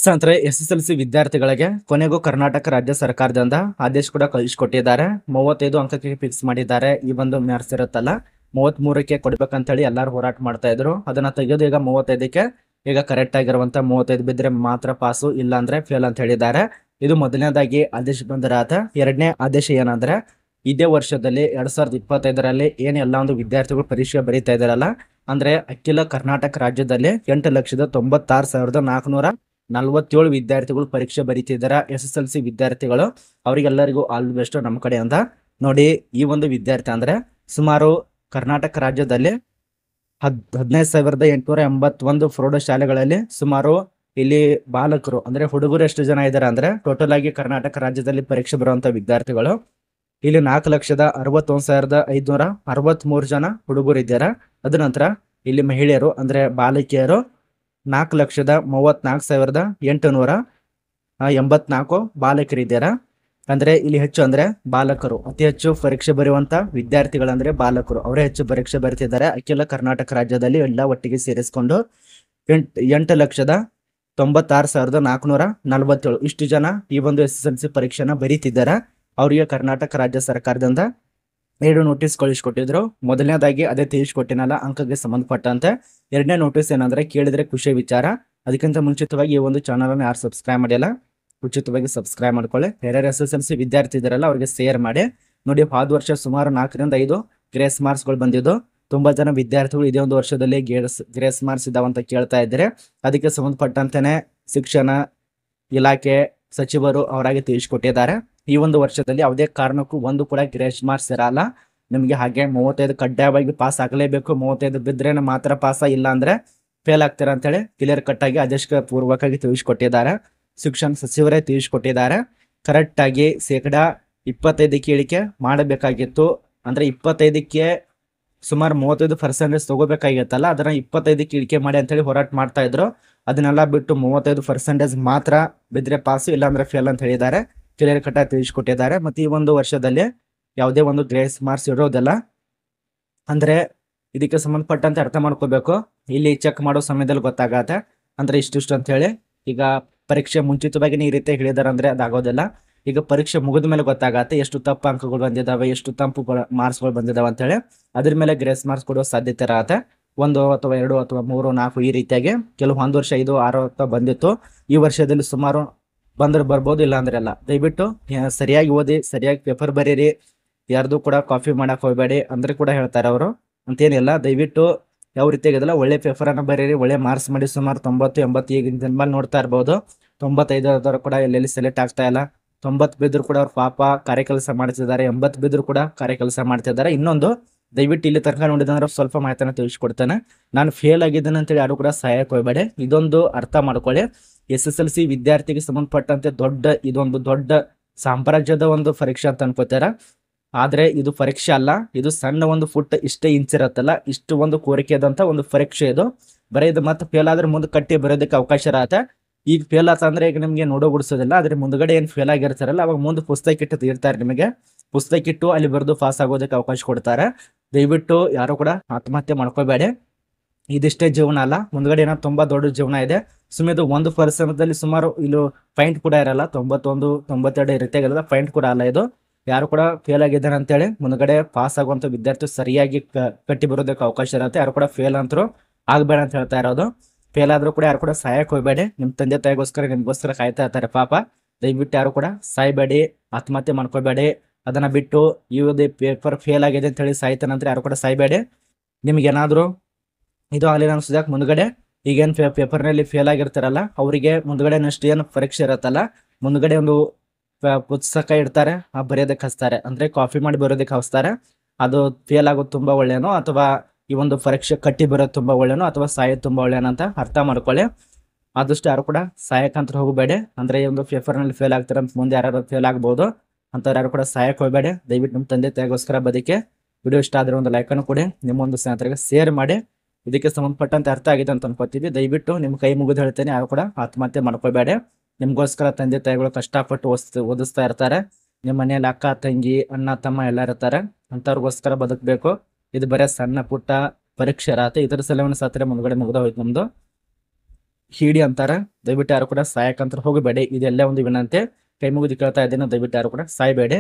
ಸ್ನೇಹಿತರೆ, ಎಸ್ಎಸ್ಎಲ್ಸಿ ವಿದ್ಯಾರ್ಥಿಗಳಿಗೆ ಕೊನೆಗೂ ಕರ್ನಾಟಕ ರಾಜ್ಯ ಸರ್ಕಾರದಿಂದ ಆದೇಶ ಕೂಡ ಕಳಿಸಿಕೊಟ್ಟಿದ್ದಾರೆ. 35 ಅಂಕಕ್ಕೆ ಫಿಕ್ಸ್ ಮಾಡಿದ್ದಾರೆ. ಈ ಒಂದು ಮ್ಯಾಥ್ಸ್ ಇರುತ್ತಲ್ಲ 33ಕ್ಕೆ ಕೊಡ್ಬೇಕಂತ ಹೇಳಿ ಎಲ್ಲರೂ ಹೋರಾಟ ಮಾಡ್ತಾ ಇದ್ರು. ಅದನ್ನ ತೆಗೆದು ಈಗ 35ಕ್ಕೆ ಈಗ ಕರೆಕ್ಟ್ ಆಗಿರುವಂತ 35 ಬಿದ್ರೆ ಮಾತ್ರ ಪಾಸು, ಇಲ್ಲ ಅಂದ್ರೆ ಫೇಲ್ ಅಂತ ಹೇಳಿದ್ದಾರೆ. ಇದು ಮೊದಲನೇದಾಗಿ ಆದೇಶ ಬಂದಿರಾತ. ಎರಡನೇ ಆದೇಶ ಏನಂದ್ರೆ, ಇದೇ ವರ್ಷದಲ್ಲಿ 2025ರಲ್ಲಿ ಏನೆಲ್ಲ ಒಂದು ವಿದ್ಯಾರ್ಥಿಗಳು ಪರೀಕ್ಷೆ ಬರೀತಾ ಇದಾರಲ್ಲ, ಅಂದ್ರೆ ಅಖಿಲ ಕರ್ನಾಟಕ ರಾಜ್ಯದಲ್ಲಿ 8,96,447 ವಿದ್ಯಾರ್ಥಿಗಳು ಪರೀಕ್ಷೆ ಬರೀತಿದ್ದಾರೆ. SSLC ವಿದ್ಯಾರ್ಥಿಗಳು ಅವರಿಗೆಲ್ಲರಿಗೂ ಆಲ್ ದಿ ಬೆಸ್ಟ್ ನಮ್ಮ ಕಡೆ ಅಂತ. ನೋಡಿ, ಈ ಒಂದು ವಿದ್ಯಾರ್ಥಿ ಅಂದ್ರೆ ಸುಮಾರು ಕರ್ನಾಟಕ ರಾಜ್ಯದಲ್ಲಿ 15,881 ಪ್ರೌಢಶಾಲೆಗಳಲ್ಲಿ ಸುಮಾರು ಇಲ್ಲಿ ಬಾಲಕರು ಅಂದ್ರೆ ಹುಡುಗರು ಎಷ್ಟು ಜನ ಇದ್ದಾರೆ ಅಂದ್ರೆ, ಟೋಟಲ್ ಆಗಿ ಕರ್ನಾಟಕ ರಾಜ್ಯದಲ್ಲಿ ಪರೀಕ್ಷೆ ಬರುವಂತ ವಿದ್ಯಾರ್ಥಿಗಳು ಇಲ್ಲಿ 4,61,563 ಜನ ಹುಡುಗರು ಇದ್ದಾರೆ. ಅದ ನಂತರ ಇಲ್ಲಿ ಮಹಿಳೆಯರು ಅಂದ್ರೆ ಬಾಲಕಿಯರು 4,34,884 ಬಾಲಕರಿದ್ದಾರೆ. ಅಂದ್ರೆ ಇಲ್ಲಿ ಹೆಚ್ಚು ಅಂದ್ರೆ ಬಾಲಕರು ಅತಿ ಹೆಚ್ಚು ಪರೀಕ್ಷೆ ಬರೆಯುವಂತ ವಿದ್ಯಾರ್ಥಿಗಳಂದ್ರೆ ಬಾಲಕರು ಅವರೇ ಹೆಚ್ಚು ಪರೀಕ್ಷೆ ಬರೀತಿದ್ದಾರೆ. ಅಖಿಲ ಕರ್ನಾಟಕ ರಾಜ್ಯದಲ್ಲಿ ಎಲ್ಲ ಒಟ್ಟಿಗೆ ಸೇರಿಸಿಕೊಂಡು 8,96,447 ಇಷ್ಟು ಜನ ಈ ಒಂದು SSLC ಪರೀಕ್ಷೆನ ಬರೀತಿದ್ದಾರೆ. ಅವರಿಗೆ ಕರ್ನಾಟಕ ರಾಜ್ಯ ಸರ್ಕಾರದಿಂದ 2 ನೋಟಿಸ್ ಕಳಿಸ್ಕೊಟ್ಟಿದ್ರು. ಮೊದಲನೇದಾಗಿ ಅದೇ ತಿಳಿಸ್ಕೊಟ್ಟಿನಲ್ಲ ಅಂಕಕ್ಕೆ ಸಂಬಂಧಪಟ್ಟಂತೆ. ಎರಡನೇ ನೋಟಿಸ್ ಏನಂದ್ರೆ, ಕೇಳಿದ್ರೆ ಖುಷಿ ವಿಚಾರ. ಅದಕ್ಕಿಂತ ಮುಂಚಿತವಾಗಿ ಈ ಒಂದು ಚಾನಲ್ ಅನ್ನು ಯಾರು ಸಬ್ಸ್ಕ್ರೈಬ್ ಮಾಡಿಲ್ಲ, ಉಚಿತವಾಗಿ ಸಬ್ಸ್ಕ್ರೈಬ್ ಮಾಡ್ಕೊಳ್ಳಿ. ಯಾರ್ಯಾರು SSLC ವಿದ್ಯಾರ್ಥಿ ಇದಾರಲ್ಲ ಅವ್ರಿಗೆ ಶೇರ್ ಮಾಡಿ. ನೋಡಿ, ಹೋದ ವರ್ಷ ಸುಮಾರು 4ರಿಂದ 5 ಗ್ರೇಸ್ ಮಾರ್ಕ್ಸ್ಗಳು ಬಂದಿದ್ದು. ತುಂಬಾ ಜನ ವಿದ್ಯಾರ್ಥಿಗಳು ಇದೇ ಒಂದು ವರ್ಷದಲ್ಲಿ ಗ್ರೇಸ್ ಮಾರ್ಕ್ಸ್ ಇದಾವಂತ ಕೇಳ್ತಾ ಇದ್ದಾರೆ. ಅದಕ್ಕೆ ಸಂಬಂಧಪಟ್ಟಂತೆನೆ ಶಿಕ್ಷಣ ಇಲಾಖೆ ಸಚಿವರು ಅವರಾಗಿ ತಿಳಿಸ್ಕೊಟ್ಟಿದ್ದಾರೆ. ಈ ಒಂದು ವರ್ಷದಲ್ಲಿ ಯಾವುದೇ ಕಾರಣಕ್ಕೂ ಒಂದು ಕೂಡ ಗ್ರೇಸ್ ಮಾರ್ಕ್ಸ್ ಇರಲ್ಲ ನಿಮಗೆ. ಹಾಗೆ 35 ಕಡ್ಡಾಯವಾಗಿ ಪಾಸ್ ಆಗಲೇಬೇಕು. 35 ಬಿದ್ರೇನೆ ಮಾತ್ರ ಪಾಸ, ಇಲ್ಲ ಅಂದ್ರೆ ಫೇಲ್ ಆಗ್ತೀರಾ ಅಂತೇಳಿ ಕ್ಲಿಯರ್ ಕಟ್ ಆಗಿ ಆದೇಶ ಪೂರ್ವಕವಾಗಿ ತಿಳಿಸ್ಕೊಟ್ಟಿದ್ದಾರೆ. ಶಿಕ್ಷಣ ಸಚಿವರೇ ತಿಳಿಸ್ಕೊಟ್ಟಿದ್ದಾರೆ. ಕರೆಕ್ಟ್ ಆಗಿ 25% ಇಳಿಕೆ ಮಾಡಬೇಕಾಗಿತ್ತು. ಅಂದ್ರೆ 25ಕ್ಕೆ ಸುಮಾರು 35% ತಗೋಬೇಕಾಗಿತ್ತಲ್ಲ, ಅದನ್ನ 25ಕ್ಕೆ ಇಳಿಕೆ ಮಾಡಿ ಅಂತೇಳಿ ಹೋರಾಟ ಮಾಡ್ತಾ ಇದ್ರು. ಅದನ್ನೆಲ್ಲ ಬಿಟ್ಟು 35% ಮಾತ್ರ ಬಿದ್ರೆ ಪಾಸು, ಇಲ್ಲಾಂದ್ರೆ ಫೇಲ್ ಅಂತ ಹೇಳಿದ್ದಾರೆ. ಕ್ಲಿಯರ್ ಕಟ್ ಆಗಿ ತಿಳಿಸ್ಕೊಟ್ಟಿದ್ದಾರೆ. ಮತ್ತೆ ಈ ಒಂದು ವರ್ಷದಲ್ಲಿ ಯಾವುದೇ ಒಂದು ಗ್ರೇಸ್ ಮಾರ್ಕ್ಸ್ ಇರೋದಿಲ್ಲ. ಅಂದ್ರೆ ಇದಕ್ಕೆ ಸಂಬಂಧಪಟ್ಟಂತೆ ಅರ್ಥ ಮಾಡ್ಕೋಬೇಕು. ಇಲ್ಲಿ ಚೆಕ್ ಮಾಡೋ ಸಮಯದಲ್ಲಿ ಗೊತ್ತಾಗತ್ತೆ ಅಂದ್ರೆ ಇಷ್ಟಿಷ್ಟು ಅಂತ ಹೇಳಿ. ಈಗ ಪರೀಕ್ಷೆ ಮುಂಚಿತವಾಗಿ ಈ ರೀತಿ ಹೇಳಿದಾರೆ ಅಂದ್ರೆ ಅದಾಗೋದಿಲ್ಲ. ಈಗ ಪರೀಕ್ಷೆ ಮುಗಿದ ಮೇಲೆ ಗೊತ್ತಾಗತ್ತೆ ಎಷ್ಟು ತಪ್ಪು ಅಂಕಗಳು ಬಂದಿದ್ದಾವೆ, ಎಷ್ಟು ತಪ್ಪು ಮಾರ್ಕ್ಸ್ಗಳು ಬಂದಿದ್ದಾವೆ ಅಂತ ಹೇಳಿ. ಅದ್ರ ಮೇಲೆ ಗ್ರೇಸ್ ಮಾರ್ಕ್ಸ್ ಕೊಡೋ ಸಾಧ್ಯತೆ ಇರತ್ತೆ. 1 ಅಥವಾ 2 ಅಥವಾ 3, 4 ಈ ರೀತಿಯಾಗಿ. ಕೆಲವು ಒಂದು ವರ್ಷ 5, 6 ಅಂತ ಬಂದಿತ್ತು. ಈ ವರ್ಷದಲ್ಲಿ ಸುಮಾರು ಬಂದ್ರೆ ಬರ್ಬೋದು, ಇಲ್ಲ ಅಂದ್ರೆ ಅಲ್ಲ. ದಯವಿಟ್ಟು ಸರಿಯಾಗಿ ಓದಿ, ಸರಿಯಾಗಿ ಪೇಪರ್ ಬರೀರಿ. ಯಾರ್ದು ಕೂಡ ಕಾಪಿ ಮಾಡಕ್ ಹೋಗ್ಬೇಡಿ ಅಂದ್ರೆ ಕೂಡ ಹೇಳ್ತಾರೆ ಅವರು, ಅಂತೇನಿಲ್ಲ. ದಯವಿಟ್ಟು ಯಾವ ರೀತಿ ಆಗಿದೆಲ್ಲ ಒಳ್ಳೆ ಪೇಪರ್ ಅನ್ನ ಬರೀರಿ, ಒಳ್ಳೆ ಮಾರ್ಕ್ಸ್ ಮಾಡಿ. ಸುಮಾರು 90, 80 ಈಗಿನ ಜನರಲ್ಲಿ ನೋಡ್ತಾ ಇರ್ಬೋದು. 95 ಕೂಡ ಎಲ್ಲೆಲ್ಲಿ ಸೆಲೆಕ್ಟ್ ಆಗ್ತಾ ಇಲ್ಲ. 90 ಬಿದ್ರು ಕೂಡ ಅವ್ರ ಪಾಪ ಕಾರ್ಯಕೆಲಸ ಮಾಡ್ತಿದ್ದಾರೆ. 80 ಬಿದ್ರು ಕೂಡ ಕಾರ್ಯಕೆಲಸ ಮಾಡ್ತಿದ್ದಾರೆ. ಇನ್ನೊಂದು, ದಯವಿಟ್ಟು ಇಲ್ಲಿ ತನಕ ನೋಡಿದಂದ್ರೆ ಸ್ವಲ್ಪ ಮಾಹಿತಿನ ತಿಳಿಸ್ಕೊಡ್ತೇನೆ. ನಾನು ಫೇಲ್ ಆಗಿದ್ದೇನೆ ಅಂತೇಳಿ ಯಾರು ಕೂಡ ಸಹಾಯಕ್ಕೆ ಹೋಗ್ಬೇಡಿ. ಇದೊಂದು ಅರ್ಥ ಮಾಡ್ಕೊಳ್ಳಿ. SSLC ವಿದ್ಯಾರ್ಥಿಗೆ ಸಂಬಂಧಪಟ್ಟಂತೆ ಇದೊಂದು ದೊಡ್ಡ ಸಾಮ್ರಾಜ್ಯದ ಒಂದು ಪರೀಕ್ಷೆ ಅಂತ ಅನ್ಕೋತಾರ. ಆದ್ರೆ ಇದು ಪರೀಕ್ಷೆ ಅಲ್ಲ, ಇದು ಸಣ್ಣ ಒಂದು ಫುಟ್ ಇಷ್ಟೇ ಇಂಚಿರತ್ತಲ್ಲ, ಇಷ್ಟು ಒಂದು ಕೋರಿಕೆದಂತ ಒಂದು ಪರೀಕ್ಷೆ ಇದು. ಬರೀ ಮತ್ತೆ ಫೇಲ್ ಆದ್ರೆ ಮುಂದೆ ಕಟ್ಟಿ ಬರೋದಕ್ಕೆ ಅವಕಾಶ ಇರತ್ತೆ. ಈಗ ಫೇಲ್ ಆತ ಅಂದ್ರೆ ಈಗ ನಿಮ್ಗೆ ನೋಡೋ ಗುಡಿಸೋದಿಲ್ಲ. ಆದ್ರೆ ಮುಂದ್ಗಡೆ ಏನ್ ಫೇಲ್ ಆಗಿರ್ತಾರಲ್ಲ ಅವಾಗ ಮುಂದೆ ಪುಸ್ತಕ ಇಟ್ಟು ಇರ್ತಾರೆ. ನಿಮಗೆ ಪುಸ್ತಕ ಇಟ್ಟು ಅಲ್ಲಿ ಬರೆದು ಪಾಸ್ ಆಗೋದಕ್ಕೆ ಅವಕಾಶ ಕೊಡ್ತಾರೆ. ದಯವಿಟ್ಟು ಯಾರು ಕೂಡ ಆತ್ಮಹತ್ಯೆ ಮಾಡ್ಕೋಬೇಡಿ. ಇದಿಷ್ಟೇ ಜೀವನ ಅಲ್ಲ, ಮುಂದ್ಗಡೆ ಏನೋ ತುಂಬಾ ದೊಡ್ಡ ಜೀವನ ಇದೆ. ಸುಮ್ಮನೆ 1% ಸುಮಾರು ಇಲ್ಲಿ ಪಾಯಿಂಟ್ ಕೂಡ ಇರಲ್ಲ. 91, 92 ರೀತಿಯಾಗಿಲ್ಲ, ಪಾಯಿಂಟ್ ಕೂಡ ಅಲ್ಲ ಇದು. ಯಾರು ಕೂಡ ಫೇಲ್ ಆಗಿದ್ದಾರೆ ಅಂತೇಳಿ ಮುಂದ್ಗಡೆ ಪಾಸ್ ಆಗುವಂತ ವಿದ್ಯಾರ್ಥಿ ಸರಿಯಾಗಿ ಕಟ್ಟಿ ಬರೋದಕ್ಕೆ ಅವಕಾಶ ಇರುತ್ತೆ. ಯಾರು ಕೂಡ ಫೇಲ್ ಅಂತರೂ ಆಗ್ಬೇಡ ಅಂತ ಹೇಳ್ತಾ ಇರೋದು. ಫೇಲ್ ಆದ್ರೂ ಕೂಡ ಯಾರು ಕೂಡ ಸಹಾಯಕ್ಕೆ ಹೋಗ್ಬೇಡಿ. ನಿಮ್ ತಂದೆ ತಾಯಿಗೋಸ್ಕರ ನಿಮ್ಗೋಸ್ಕರ ಕಾಯ್ತಾ ಇರ್ತಾರೆ ಪಾಪ. ದಯವಿಟ್ಟು ಯಾರು ಕೂಡ ಸಾಯ್ಬೇಡಿ, ಆತ್ಮಹತ್ಯೆ ಮಾಡ್ಕೋಬೇಡಿ. ಅದನ್ನ ಬಿಟ್ಟು ಇವ್ರದ್ದು ಪೇಪರ್ ಫೇಲ್ ಆಗಿದೆ ಅಂತ ಹೇಳಿ ಸಾಯ್ತಾನಂದ್ರೆ ಯಾರು ಕೂಡ ಸಾಯ್ಬೇಡಿ. ನಿಮ್ಗೇನಾದ್ರು ಇದು ಆಗಲಿಲ್ಲ ಅನ್ಸಿದಾಗ ಮುಂದ್ಗಡೆ ಈಗೇನ್ ಪೇಪರ್ನಲ್ಲಿ ಫೇಲ್ ಆಗಿರ್ತಾರಲ್ಲ ಅವರಿಗೆ ಮುಂದ್ಗಡೆ ನೆಕ್ಸ್ಟ್ ಏನು ಪರೀಕ್ಷೆ ಇರತ್ತಲ್ಲ, ಮುಂದ್ಗಡೆ ಒಂದು ಪುಸ್ತಕ ಇಡ್ತಾರೆ, ಬರೆಯೋದಕ್ಕೆ ಹಚ್ತಾರೆ. ಅಂದ್ರೆ ಕಾಪಿ ಮಾಡಿ ಬರೋದಕ್ಕೆ ಹಚ್ತಾರೆ. ಅದು ಫೇಲ್ ಆಗೋದು ತುಂಬಾ ಒಳ್ಳೇನೋ ಅಥವಾ ಈ ಒಂದು ಪರೀಕ್ಷೆ ಕಟ್ಟಿ ಬರೋದು ತುಂಬಾ ಒಳ್ಳೇನೋ ಅಥವಾ ಸಾಯೋದು ತುಂಬಾ ಒಳ್ಳೇನೋ ಅಂತ ಅರ್ಥ ಮಾಡ್ಕೊಳ್ಳಿ. ಆದಷ್ಟು ಯಾರು ಕೂಡ ಸಾಯಕ್ಕಂತ ಹೋಗಬೇಡಿ. ಅಂದ್ರೆ ಈ ಒಂದು ಪೇಪರ್ನಲ್ಲಿ ಫೇಲ್ ಆಗ್ತಾರೆ ಅಂತ ಮುಂದೆ ಯಾರು ಫೇಲ್ ಆಗ್ಬೋದು ಅಂತವ್ರು ಯಾರು ಕೂಡ ಸಾಯಕ್ಕೆ ಹೋಗಬೇಡಿ. ದಯವಿಟ್ಟು ನಿಮ್ಮ ತಂದೆ ತಾಯಿಗೋಸ್ಕರ ಬದುಕಿ. ವಿಡಿಯೋ ಇಷ್ಟ ಆದ್ರೆ ಒಂದು ಲೈಕ್ ಅನ್ನು ಕೊಡಿ, ನಿಮ್ಮ ಒಂದು ಸ್ನೇಹಿತರಿಗೆ ಶೇರ್ ಮಾಡಿ. ಇದಕ್ಕೆ ಸಂಬಂಧಪಟ್ಟಂತೆ ಅರ್ಥ ಆಗಿದೆ ಅಂತ ಅನ್ಕೋತೀವಿ. ದಯವಿಟ್ಟು ನಿಮ್ಮ ಕೈ ಮುಗಿದು ಹೇಳ್ತೇನೆ, ಯಾರು ಕೂಡ ಆತ್ಮಹತ್ಯೆ ಮಾಡ್ಕೋಬೇಡಿ. ನಿಮ್ಗೋಸ್ಕರ ತಂದೆ ತಾಯಿಗಳು ಕಷ್ಟಪಟ್ಟು ಓದಿಸ್ತಾ ಇರ್ತಾರೆ. ನಿಮ್ಮ ಮನೆಯಲ್ಲಿ ಅಕ್ಕ ತಂಗಿ ಅಣ್ಣ ತಮ್ಮ ಎಲ್ಲ ಇರ್ತಾರೆ. ಅಂತವ್ರಿಗೋಸ್ಕರ ಬದುಕಬೇಕು. ಇದು ಬರೀ ಸಣ್ಣ ಪುಟ್ಟ ಪರೀಕ್ಷೆ ಇರತ್ತೆ. ಇದರ ಸಲವನ್ನು ಸತ್ರ ಮುಂದ್ಗಡೆ ಮುಗ್ದ ಹೋಯ್ತು ನಮ್ದು. ಹೀಡಿ ಅಂತಾರ. ದಯವಿಟ್ಟು ಯಾರು ಕೂಡ ಸಾಯಕಂತ ಹೋಗಬೇಡಿ. ಇದೆಲ್ಲ ಒಂದು ವಿನಂತಿ. ಕೈ ಮುಗಿದು ಕೇಳ್ತಾ ಇದ್ದೇನೆ, ದಯವಿಟ್ಟು ಯಾರು ಕೂಡ ಸಾಯಬೇಡಿ.